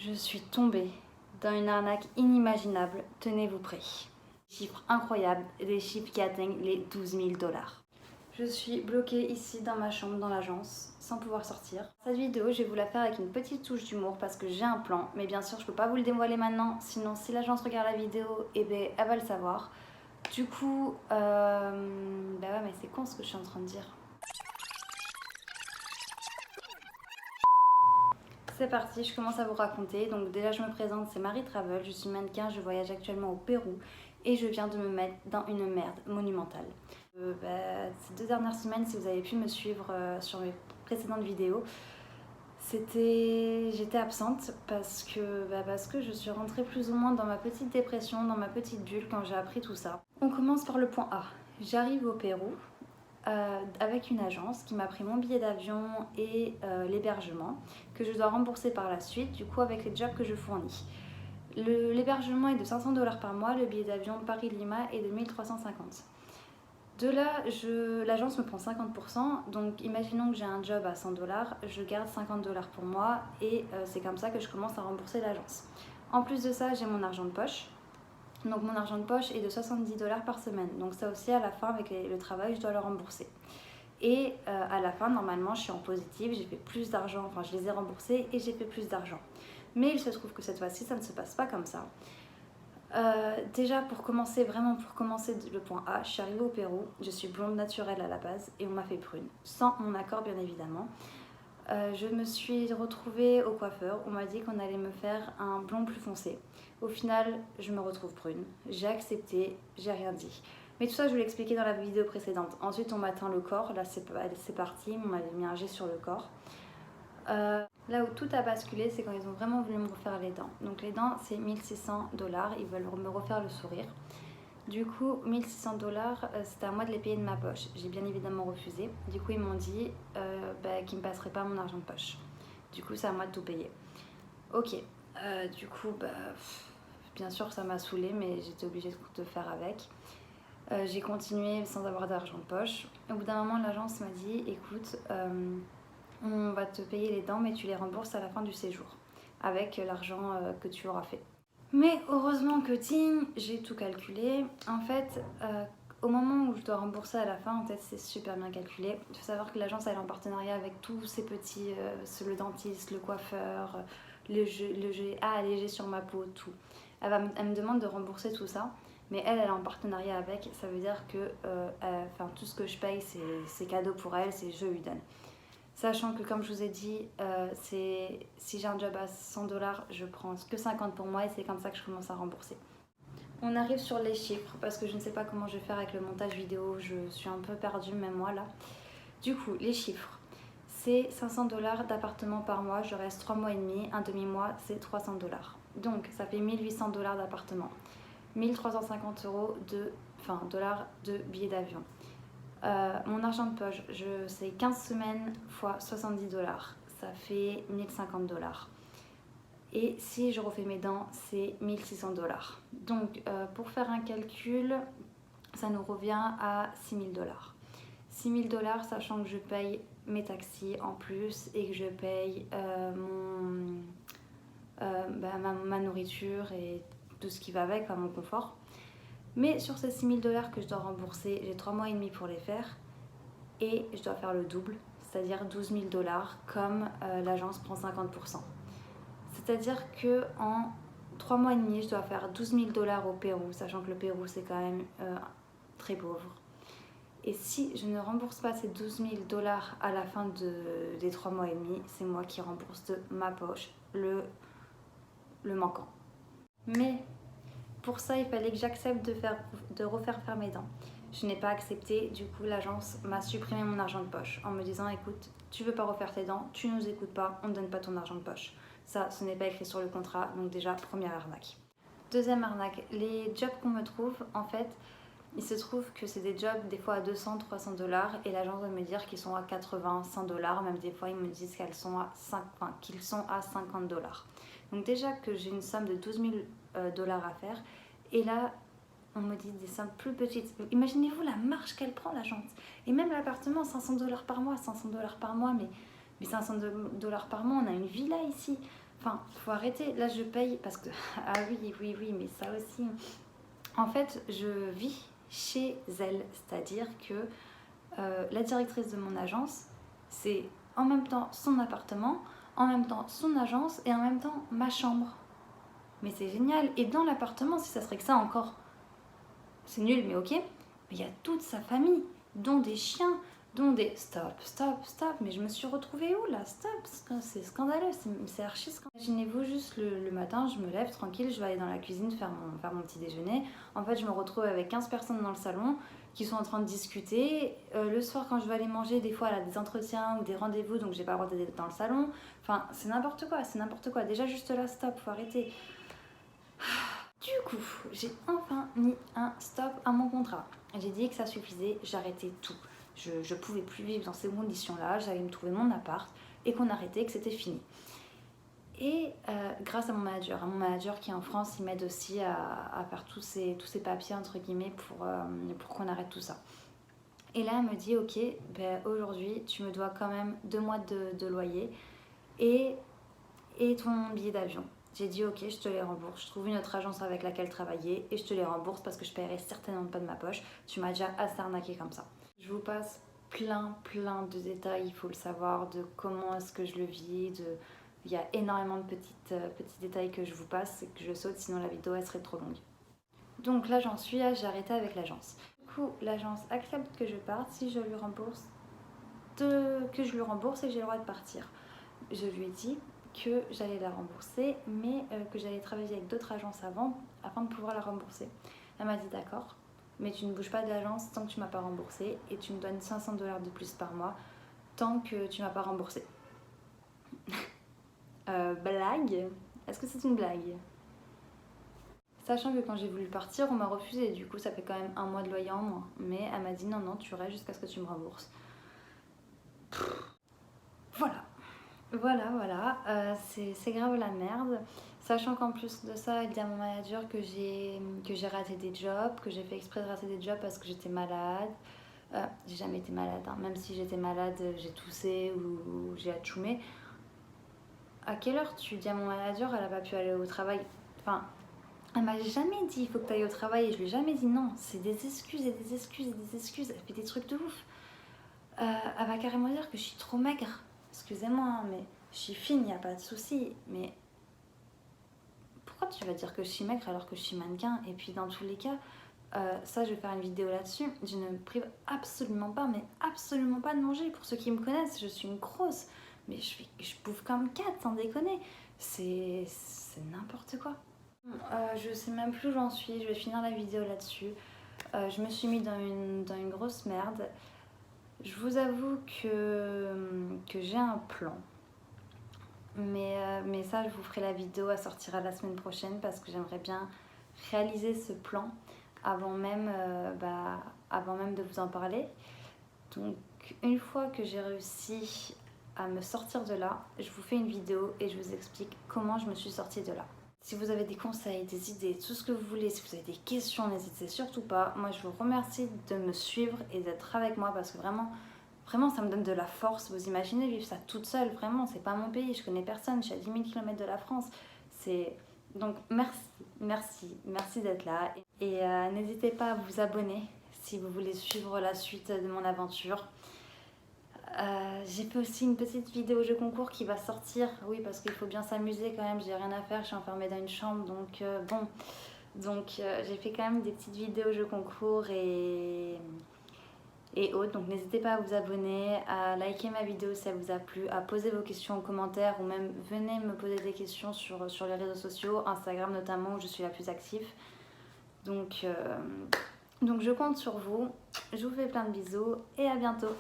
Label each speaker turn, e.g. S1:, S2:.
S1: Je suis tombée dans une arnaque inimaginable, tenez-vous prêts. Chiffres incroyables, des chiffres qui atteignent les 12 000 $. Je suis bloquée ici dans ma chambre, dans l'agence, sans pouvoir sortir. Cette vidéo, je vais vous la faire avec une petite touche d'humour parce que j'ai un plan, mais bien sûr, je peux pas vous le dévoiler maintenant, sinon si l'agence regarde la vidéo, eh ben, elle va le savoir. Du coup, bah ouais, mais c'est con ce que je suis en train de dire. C'est parti, je commence à vous raconter. Donc déjà je me présente, c'est Marie Travel, je suis mannequin, je voyage actuellement au Pérou et je viens de me mettre dans une merde monumentale. Ces 2 dernières semaines, si vous avez pu me suivre sur mes précédentes vidéos, j'étais absente parce que je suis rentrée plus ou moins dans ma petite dépression, dans ma petite bulle quand j'ai appris tout ça. On commence par le point A. J'arrive au Pérou. Avec une agence qui m'a pris mon billet d'avion et l'hébergement que je dois rembourser par la suite, du coup avec les jobs que je fournis. L'hébergement est de 500 $ par mois, le billet d'avion Paris-Lima est de 1350. De là, l'agence me prend 50%, donc imaginons que j'ai un job à 100 $, je garde 50 $ pour moi et c'est comme ça que je commence à rembourser l'agence. En plus de ça, j'ai mon argent de poche. Donc mon argent de poche est de 70 $ par semaine. Donc ça aussi à la fin avec le travail je dois le rembourser. Et à la fin normalement je suis en positif, j'ai fait plus d'argent, enfin je les ai remboursés et j'ai fait plus d'argent. Mais il se trouve que cette fois-ci ça ne se passe pas comme ça. Déjà pour commencer le point A, je suis arrivée au Pérou, je suis blonde naturelle à la base et on m'a fait prune. Sans mon accord bien évidemment. Je me suis retrouvée au coiffeur, on m'a dit qu'on allait me faire un blond plus foncé. Au final, je me retrouve brune. J'ai accepté, j'ai rien dit. Mais tout ça, je vous l'ai expliqué dans la vidéo précédente. Ensuite, on m'a teint le corps, là c'est parti, on m'avait mis un jet sur le corps. Là où tout a basculé, c'est quand ils ont vraiment voulu me refaire les dents. Donc les dents, c'est 1600 $, ils veulent me refaire le sourire. Du coup, 1600 $, c'était à moi de les payer de ma poche. J'ai bien évidemment refusé. Du coup, ils m'ont dit qu'ils ne me passeraient pas mon argent de poche. Du coup, c'est à moi de tout payer. Ok. Du coup, bien sûr, ça m'a saoulée, mais j'étais obligée de faire avec. J'ai continué sans avoir d'argent de poche. Au bout d'un moment, l'agence m'a dit, écoute, on va te payer les dents, mais tu les rembourses à la fin du séjour, avec l'argent que tu auras fait. Mais heureusement que ting, j'ai tout calculé. En fait, au moment où je dois rembourser à la fin, en fait, c'est super bien calculé. Il faut savoir que l'agence elle est en partenariat avec tous ces petits, le dentiste, le coiffeur, le jet allégé sur ma peau, tout. Elle me demande de rembourser tout ça, mais elle est en partenariat avec. Ça veut dire que tout ce que je paye, c'est cadeau pour elle, c'est je lui donne. Sachant que comme je vous ai dit, si j'ai un job à 100 $, je prends que 50 pour moi et c'est comme ça que je commence à rembourser. On arrive sur les chiffres parce que je ne sais pas comment je vais faire avec le montage vidéo, je suis un peu perdue même moi là. Du coup, les chiffres, c'est 500 $ d'appartement par mois, je reste 3 mois et demi, un demi-mois c'est 300 $. Donc ça fait 1800 $ d'appartement, 1350 $ de billets d'avion. Mon argent de poche, c'est 15 semaines fois 70 $, ça fait 1050 $. Et si je refais mes dents, c'est 1600 $. Donc pour faire un calcul, ça nous revient à 6000 $. 6000 $, sachant que je paye mes taxis en plus et que je paye ma nourriture et tout ce qui va avec, mon confort. Mais sur ces 6000 $ que je dois rembourser, j'ai 3 mois et demi pour les faire et je dois faire le double, c'est-à-dire 12 000 $, comme l'agence prend 50%. C'est-à-dire qu'en 3 mois et demi, je dois faire 12 000 $ au Pérou, sachant que le Pérou c'est quand même très pauvre. Et si je ne rembourse pas ces 12 000 $ à la fin des 3 mois et demi, c'est moi qui rembourse de ma poche le manquant. Mais pour ça, il fallait que j'accepte de refaire faire mes dents. Je n'ai pas accepté, du coup l'agence m'a supprimé mon argent de poche en me disant écoute, tu veux pas refaire tes dents, tu nous écoutes pas, on ne donne pas ton argent de poche. Ça, ce n'est pas écrit sur le contrat, donc déjà première arnaque. Deuxième arnaque, les jobs qu'on me trouve, en fait, il se trouve que c'est des jobs des fois à 200, 300 $ et l'agence va me dire qu'ils sont à 80, 100 $, même des fois ils me disent qu'ils sont à 50 $. Donc déjà que j'ai une somme de 12 000 $ à faire et là on me dit des sommes plus petites. Imaginez-vous la marge qu'elle prend l'agence. Et même l'appartement, 500 $ par mois, 500 $ par mois, mais 500 $ par mois, on a une villa ici. Enfin, faut arrêter. Là, je paye parce que... Ah oui, mais ça aussi. En fait, je vis chez elle. C'est-à-dire que la directrice de mon agence, c'est en même temps son appartement, en même temps son agence et en même temps ma chambre. Mais c'est génial. Et dans l'appartement, si ça serait que ça encore, c'est nul, mais ok. Mais il y a toute sa famille, dont des chiens, dont des... Stop. Mais je me suis retrouvée où là? Stop, c'est scandaleux, c'est archi scandaleux. Imaginez-vous juste le matin, je me lève tranquille, je vais aller dans la cuisine faire mon petit déjeuner. En fait, je me retrouve avec 15 personnes dans le salon qui sont en train de discuter. Le soir, quand je vais aller manger, des fois, elle a des entretiens ou des rendez-vous, donc j'ai pas le droit d'être dans le salon. Enfin, c'est n'importe quoi. Déjà, juste là, stop, faut arrêter. Du coup, j'ai enfin mis un stop à mon contrat. J'ai dit que ça suffisait, j'arrêtais tout. Je pouvais plus vivre dans ces conditions-là, j'allais me trouver mon appart et qu'on arrêtait, que c'était fini. Et grâce à mon manager qui est en France, il m'aide aussi à faire tous ces papiers entre guillemets pour qu'on arrête tout ça. Et là, elle me dit ok, ben, aujourd'hui tu me dois quand même 2 mois de loyer et ton billet d'avion. J'ai dit ok, je te les rembourse. Je trouve une autre agence avec laquelle travailler et je te les rembourse parce que je paierai certainement pas de ma poche. Tu m'as déjà assez arnaqué comme ça. Je vous passe plein de détails, il faut le savoir, de comment est-ce que je le vis. Il y a énormément de petits détails que je vous passe et que je saute, sinon la vidéo elle serait trop longue. Donc là j'en suis, j'ai arrêté avec l'agence. Du coup, l'agence accepte que je parte si je lui rembourse, que je lui rembourse et que j'ai le droit de partir. Je lui ai dit que j'allais la rembourser, mais que j'allais travailler avec d'autres agences afin de pouvoir la rembourser. Elle m'a dit d'accord, mais tu ne bouges pas de l'agence tant que tu m'as pas remboursé et tu me donnes 500 $ de plus par mois tant que tu m'as pas remboursé. Blague? Est-ce que c'est une blague? Sachant que quand j'ai voulu partir, on m'a refusé, du coup ça fait quand même 1 mois de loyer en moins. Mais elle m'a dit non, tu restes jusqu'à ce que tu me rembourses. Voilà, c'est grave la merde. Sachant qu'en plus de ça, elle dit à mon manager que j'ai raté des jobs, que j'ai fait exprès de rater des jobs parce que j'étais malade. J'ai jamais été malade, hein. Même si j'étais malade, j'ai toussé ou j'ai atchoumé. À quelle heure tu dis à mon manager elle a pas pu aller au travail? Enfin, elle m'a jamais dit il faut que tu ailles au travail et je lui ai jamais dit non. C'est des excuses. Elle fait des trucs de ouf. Elle va carrément dire que je suis trop maigre. Excusez-moi, hein, mais je suis fine, y a pas de souci. Mais pourquoi tu vas dire que je suis maigre alors que je suis mannequin? Et puis dans tous les cas, ça je vais faire une vidéo là-dessus. Je ne me prive absolument pas, mais absolument pas de manger. Pour ceux qui me connaissent, je suis une grosse. Mais je bouffe comme 4 sans déconner. C'est n'importe quoi. Je sais même plus où j'en suis. Je vais finir la vidéo là-dessus. Je me suis mis dans une grosse merde. Je vous avoue que j'ai un plan. Mais ça, je vous ferai la vidéo, elle sortira la semaine prochaine parce que j'aimerais bien réaliser ce plan avant même de vous en parler. Donc, une fois que j'ai réussi à me sortir de là, je vous fais une vidéo et je vous explique comment je me suis sortie de là. Si vous avez des conseils, des idées, tout ce que vous voulez, si vous avez des questions, n'hésitez surtout pas. Moi, je vous remercie de me suivre et d'être avec moi parce que vraiment, ça me donne de la force. Vous imaginez vivre ça toute seule, vraiment, c'est pas mon pays, je connais personne, je suis à 10 000 km de la France. Donc, merci d'être là. Et n'hésitez pas à vous abonner si vous voulez suivre la suite de mon aventure. J'ai fait aussi une petite vidéo jeu concours qui va sortir, oui parce qu'il faut bien s'amuser quand même, j'ai rien à faire, je suis enfermée dans une chambre donc j'ai fait quand même des petites vidéos jeu concours et autres, donc n'hésitez pas à vous abonner, à liker ma vidéo si elle vous a plu, à poser vos questions en commentaire ou même venez me poser des questions sur les réseaux sociaux, Instagram notamment où je suis la plus active. Donc je compte sur vous, je vous fais plein de bisous et à bientôt.